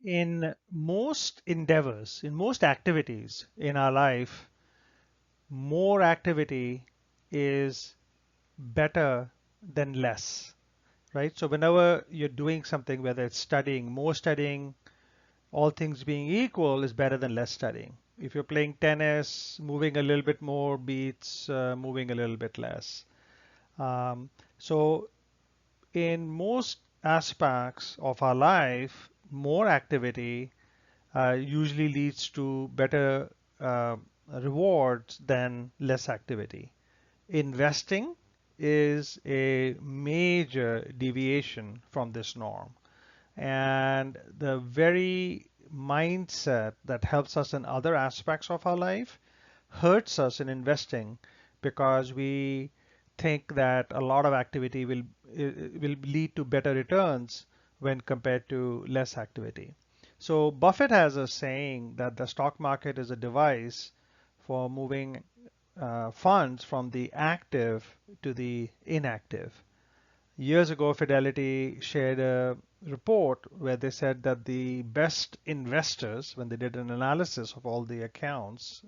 In most endeavors, in most activities in our life, more activity is better than less, right? So whenever you're doing something, whether it's studying, more studying, all things being equal, is better than less studying. If you're playing tennis, moving a little bit more beats moving a little bit less. So in most aspects of our life, more activity usually leads to better uh, rewards than less activity. Investing is a major deviation from this norm. And the very mindset that helps us in other aspects of our life hurts us in investing because we think that a lot of activity will lead to better returns when compared to less activity. So Buffett has a saying that the stock market is a device for moving funds from the active to the inactive. Years ago, Fidelity shared a report where they said that the best investors, when they did an analysis of all the accounts,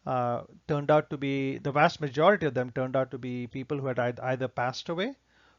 turned out to be the vast majority of them turned out to be people who had either passed away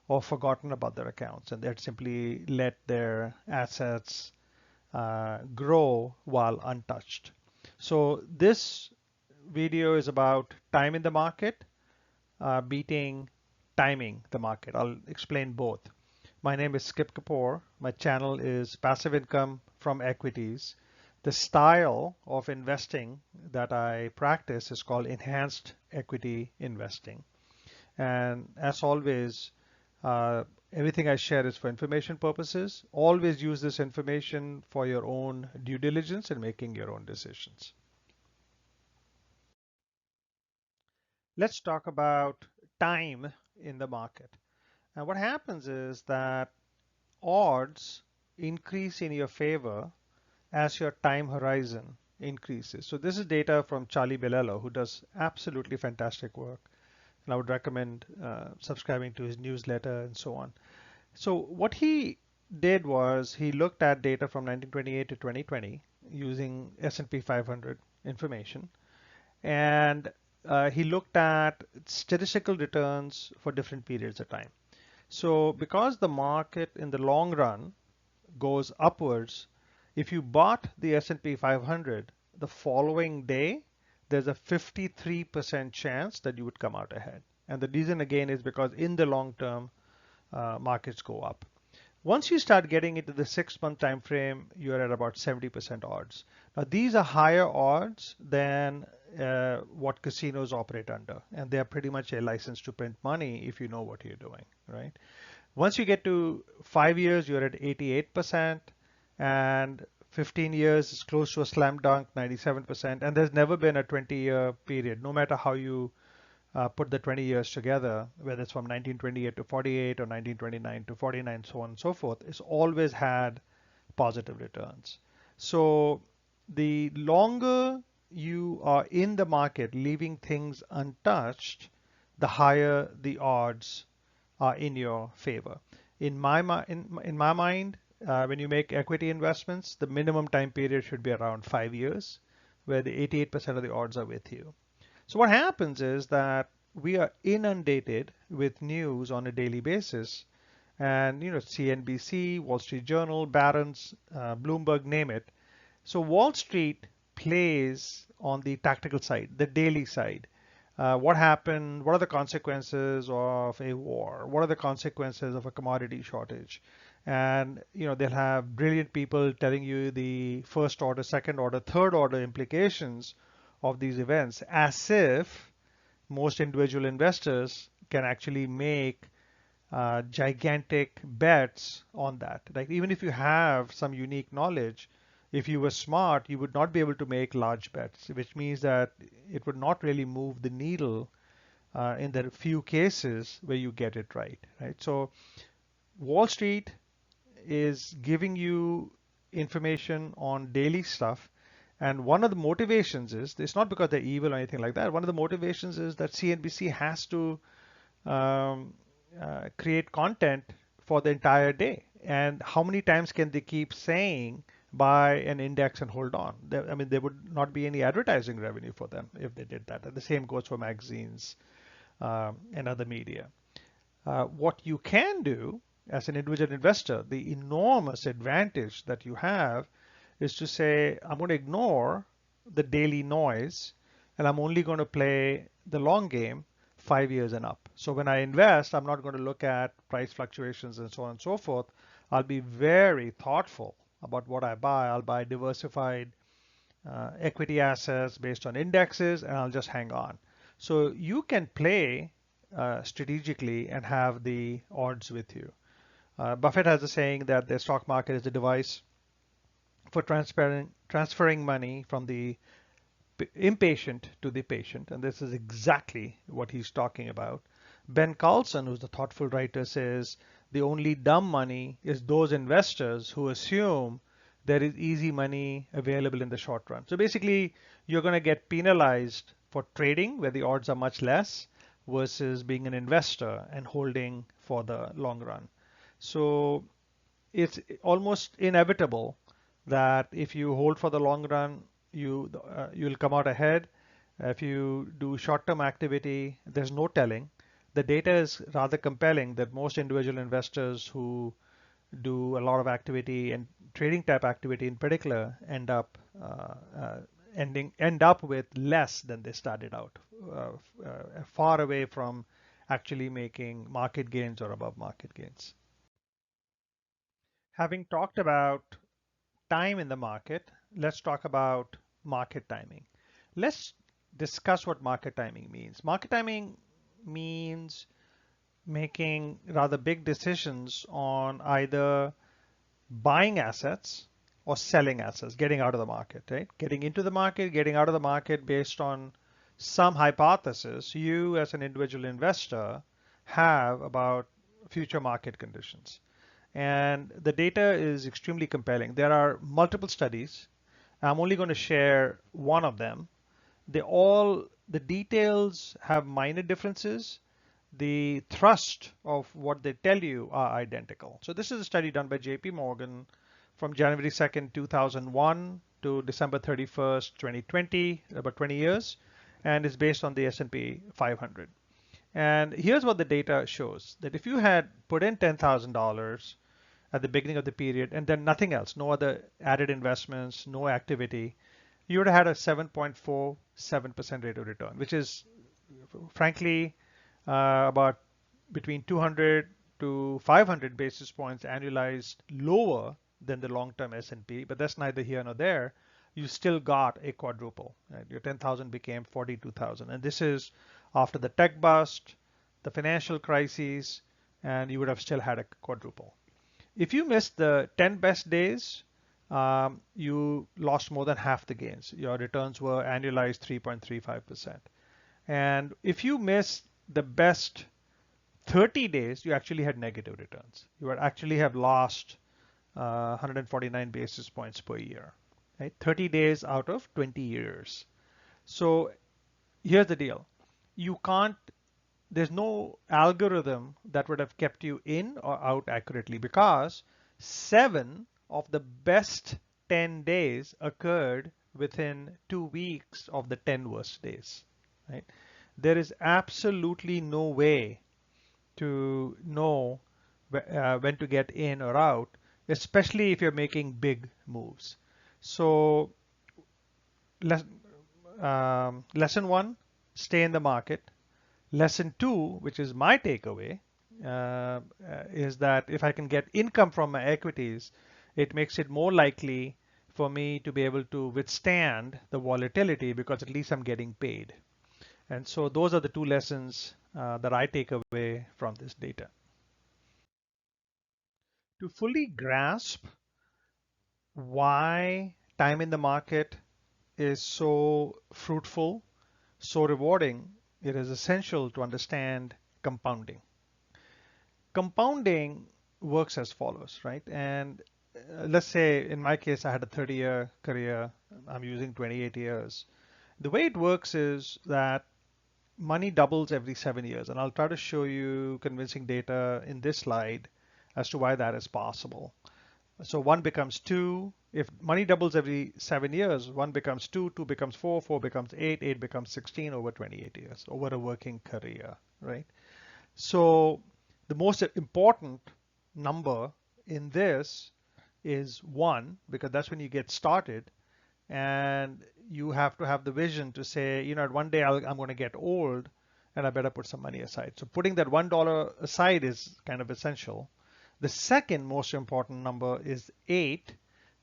or forgotten about their accounts, and they had simply let their assets grow while untouched. So this video is about time in the market beating timing the market. I'll explain both. My name is Skip Kapoor. My channel is Passive Income from Equities. The style of investing that I practice is called Enhanced Equity Investing. And as always, everything I share is for information purposes. Always use this information for your own due diligence and making your own decisions. Let's talk about time in the market. And what happens is that odds increase in your favor as your time horizon increases. So this is data from Charlie Bellello, who does absolutely fantastic work. And I would recommend subscribing to his newsletter and so on. So what he did was he looked at data from 1928 to 2020 using S&P 500 information, and he looked at statistical returns for different periods of time. So because the market in the long run goes upwards, if you bought the S&P 500 the following day, there's a 53% chance that you would come out ahead. And the reason again is because in the long term, markets go up. Once you start getting into the 6 month time frame, you're at about 70% odds. Now, these are higher odds than what casinos operate under, and they are pretty much a license to print money if you know what you're doing, right? Once you get to 5 years, you're at 88%, and 15 years is close to a slam dunk, 97%. And there's never been a 20-year period, no matter how you put the 20 years together, whether it's from 1928 to 48 or 1929 to 49, so on and so forth, it's always had positive returns. So the longer you are in the market, leaving things untouched, the higher the odds are in your favor. In my mind, when you make equity investments, the minimum time period should be around 5 years, where the 88% of the odds are with you. So what happens is that we are inundated with news on a daily basis, and CNBC, Wall Street Journal, Barron's, Bloomberg, name it. So Wall Street plays on the tactical side, the daily side. What happened? What are the consequences of a war? What are the consequences of a commodity shortage? And they'll have brilliant people telling you the first order, second order, third order implications of these events, as if most individual investors can actually make gigantic bets on that. Like even if you have some unique knowledge, if you were smart, you would not be able to make large bets, which means that it would not really move the needle in the few cases where you get it right, right? So Wall Street is giving you information on daily stuff. And one of the motivations is, it's not because they're evil or anything like that. One of the motivations is that CNBC has to um, create content for the entire day. And how many times can they keep saying buy an index and hold on. I mean, there would not be any advertising revenue for them if they did that. And the same goes for magazines and other media. What you can do as an individual investor, the enormous advantage that you have is to say, I'm going to ignore the daily noise and I'm only going to play the long game 5 years and up. So when I invest, I'm not going to look at price fluctuations and so on and so forth. I'll be very thoughtful about what I buy. I'll buy diversified equity assets based on indexes and I'll just hang on. So you can play strategically and have the odds with you. Buffett has a saying that the stock market is a device for transferring money from the impatient to the patient, and this is exactly what he's talking about. Ben Carlson, who's the thoughtful writer, says the only dumb money is those investors who assume there is easy money available in the short run. So basically, you're going to get penalized for trading where the odds are much less versus being an investor and holding for the long run. So it's almost inevitable that if you hold for the long run, you'll come out ahead. If you do short-term activity, there's no telling. The data is rather compelling that most individual investors who do a lot of activity and trading type activity in particular end up with less than they started out, far away from actually making market gains or above market gains. Having talked about time in the market, let's talk about market timing. Let's discuss what market timing means. Market timing means making rather big decisions on either buying assets or selling assets, getting out of the market, right? Getting into the market, getting out of the market based on some hypothesis you as an individual investor have about future market conditions. And the data is extremely compelling. There are multiple studies. I'm only going to share one of them. The details have minor differences. The thrust of what they tell you are identical. So this is a study done by JP Morgan from January 2nd, 2001 to December 31st, 2020, about 20 years, and is based on the S&P 500. And here's what the data shows, that if you had put in $10,000 at the beginning of the period and then nothing else, no other added investments, no activity, you would have had a 7.47% rate of return, which is frankly about between 200 to 500 basis points annualized lower than the long-term S&P, but that's neither here nor there. You still got a quadruple. Right? Your 10,000 became 42,000, and this is after the tech bust, the financial crises, and you would have still had a quadruple. If you missed the 10 best days, you lost more than half the gains. Your returns were annualized 3.35%. And if you missed the best 30 days, you actually had negative returns. You would actually have lost 149 basis points per year. Right? 30 days out of 20 years. So here's the deal. There's no algorithm that would have kept you in or out accurately because 7 of the best 10 days occurred within 2 weeks of the 10 worst days. Right? There is absolutely no way to know when to get in or out, especially if you're making big moves. So lesson 1, stay in the market. Lesson 2, which is my takeaway, is that if I can get income from my equities, it makes it more likely for me to be able to withstand the volatility because at least I'm getting paid. And so those are the 2 lessons that I take away from this data. To fully grasp why time in the market is so fruitful, so rewarding, it is essential to understand compounding. Compounding works as follows, right? And let's say in my case, I had a 30-year career. I'm using 28 years. The way it works is that money doubles every 7 years. And I'll try to show you convincing data in this slide as to why that is possible. So 1 becomes 2. If money doubles every 7 years, 1 becomes 2, 2 becomes 4, 4 becomes 8, 8 becomes 16 over 28 years, over a working career, right? So the most important number in this is 1, because that's when you get started, and you have to have the vision to say, one day I'm going to get old and I better put some money aside. So putting that $1 aside is kind of essential. The second most important number is 8,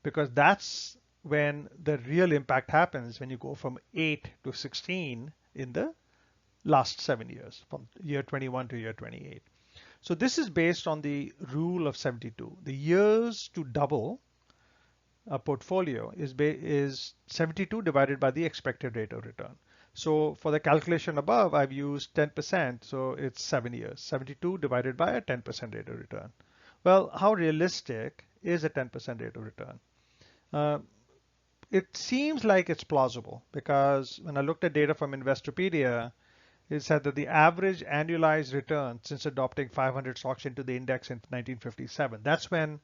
because that's when the real impact happens, when you go from 8 to 16 in the last 7 years, from year 21 to year 28. So this is based on the rule of 72. The years to double a portfolio is 72 divided by the expected rate of return. So for the calculation above, I've used 10%, so it's 7 years. 72 divided by a 10% rate of return. Well, how realistic is a 10% rate of return? Uh, it seems like it's plausible, because when I looked at data from Investopedia, it said that the average annualized return since adopting 500 stocks into the index in 1957, that's when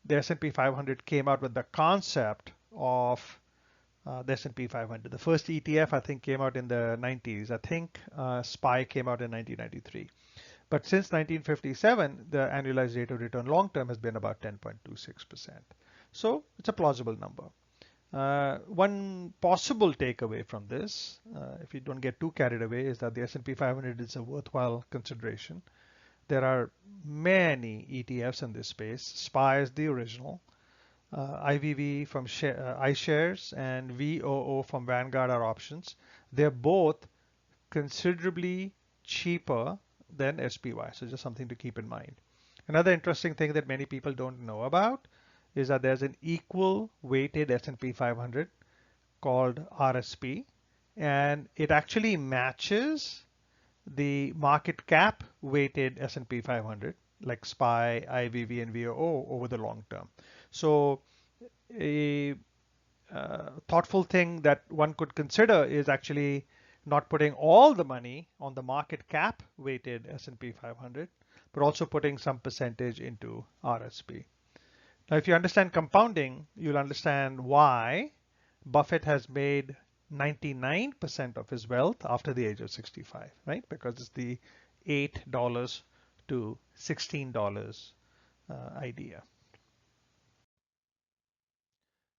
the S&P 500 came out with the concept of the S&P 500. The first ETF, I think, came out in the 90s. I think SPY came out in 1993. But since 1957, the annualized rate of return long term has been about 10.26%. So it's a plausible number. One possible takeaway from this, if you don't get too carried away, is that the S&P 500 is a worthwhile consideration. There are many ETFs in this space. SPY is the original. IVV from iShares and VOO from Vanguard are options. They're both considerably cheaper than SPY, so just something to keep in mind. Another interesting thing that many people don't know about is that there's an equal weighted S&P 500 called RSP, and it actually matches the market cap weighted S&P 500 like SPY, IVV, and VOO over the long term. So a thoughtful thing that one could consider is actually not putting all the money on the market cap weighted S&P 500, but also putting some percentage into RSP. Now, if you understand compounding, you'll understand why Buffett has made 99% of his wealth after the age of 65, right? Because it's the $8 to $16 idea.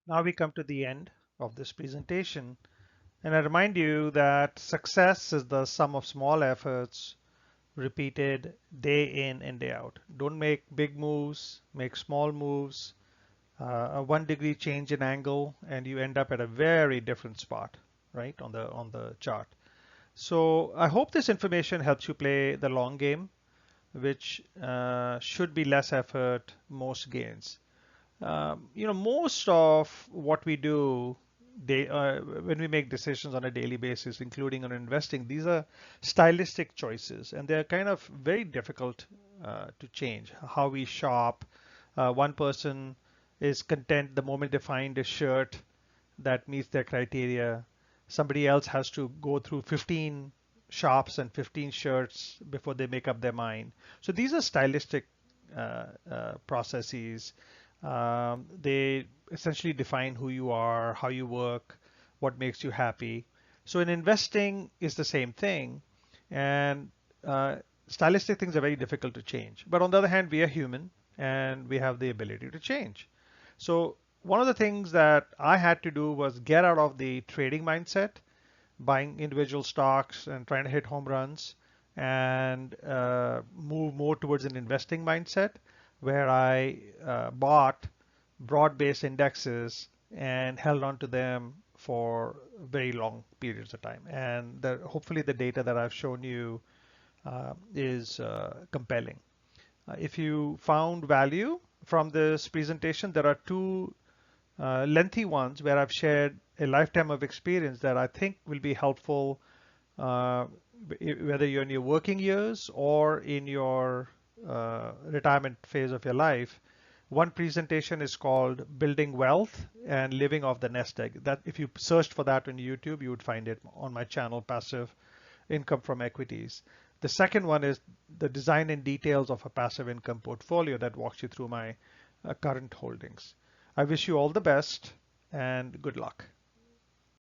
Now we come to the end of this presentation, and I remind you that success is the sum of small efforts repeated day in and day out. Don't make big moves, make small moves. A 1 degree change in angle, and you end up at a very different spot, right, on the chart. So I hope this information helps you play the long game, which should be less effort, most gains. Most of what we do when we make decisions on a daily basis, including on investing, these are stylistic choices, and they're kind of very difficult to change. How we shop, one person is content the moment they find a shirt that meets their criteria. Somebody else has to go through 15 shops and 15 shirts before they make up their mind. So these are stylistic processes. They essentially define who you are, how you work, what makes you happy. So in investing is the same thing, and stylistic things are very difficult to change. But on the other hand, we are human and we have the ability to change. So one of the things that I had to do was get out of the trading mindset, buying individual stocks and trying to hit home runs, and move more towards an investing mindset where I bought broad-based indexes and held on to them for very long periods of time. And hopefully the data that I've shown you is compelling. If you found value from this presentation, there are two lengthy ones where I've shared a lifetime of experience that I think will be helpful whether you're in your working years or in your retirement phase of your life. One presentation is called Building Wealth and Living Off the Nest Egg. That if you searched for that on YouTube, you would find it on my channel, Passive Income from Equities. The second one is the design and details of a passive income portfolio that walks you through my current holdings. I wish you all the best and good luck.